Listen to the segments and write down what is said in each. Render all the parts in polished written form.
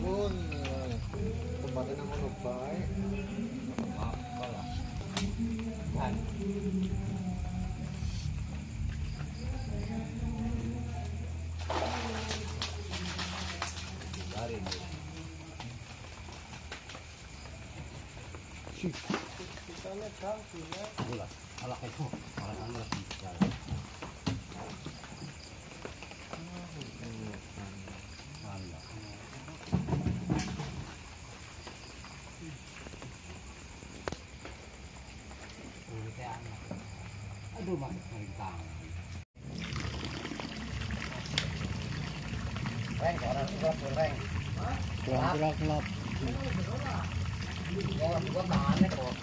pun tempatnya nama baik. Apa lah? Kan. Dari ini. Kita jauh sih ya. Bulat. Alak itu. Orang lagi jalan. Aduh, masih merintang. Reng, orang gelap, reng. Gelap. Oh, gua tahannya kok.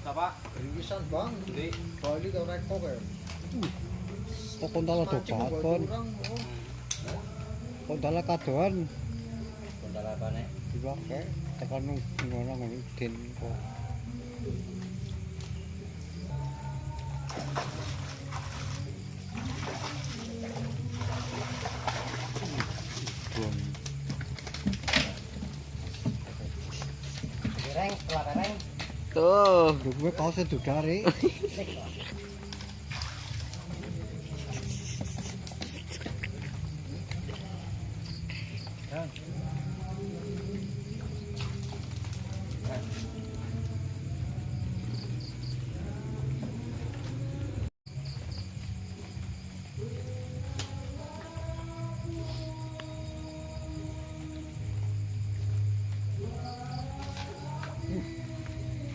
Apa? Gerisan bang. Di Bali tau rekok ya. Kok kontala dobaton. Kontala kadoan Kondala apa nek? dipakai tekan ngono ngene den kok. Reng, kelapa reng. Tuh, gue kaosnya dudare.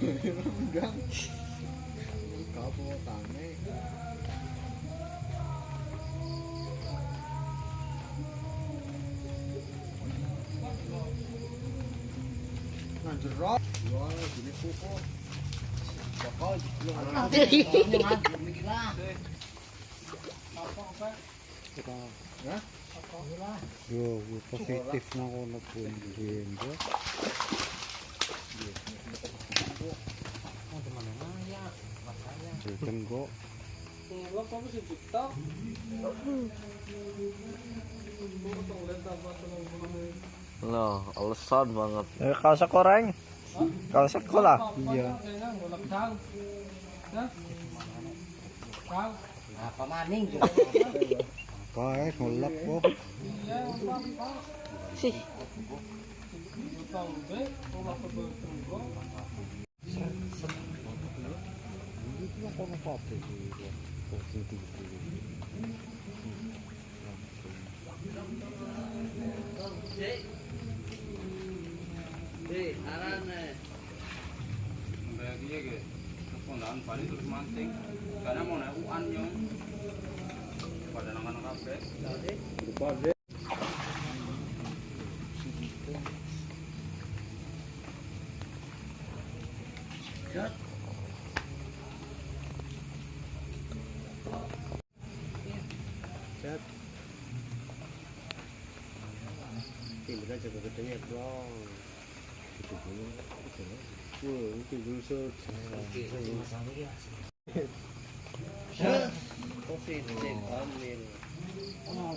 Enggak. Kau bawa tane. Nanjerok. Wah, gini kuku. Bakal Mikir lah. apa? Kita Ya? yo positif nang kono pun bendo. Oh, teman ya. Makanya. Tenggo Lo kamu sih TikTok? Nah, alasan banget. kalau sekoreng. Kalau sekolah. Iya. Apa maning juga? Kae ngolak kok. Sih. Itu kono kabeh iki. Positif. Dia ke pondaan Bali terus mancing karena mau naik uan nyong pada anak-anak kafe Kita jaga gedenya dong. Itu dulu. Wah, itu dulu positif ambil.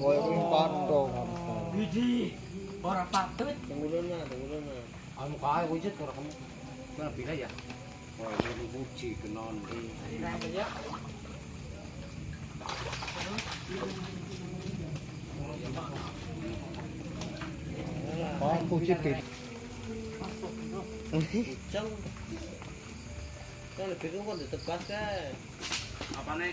Wah, ini pandong. Widi, orang patut. Tunggu dulu. Kamu kaya wujud kalau kamu. Mana pilih ya? wah ini puji kenon Apa ya? Pak kucing Kucing. Kan lebih kan ditebas kan. apa nih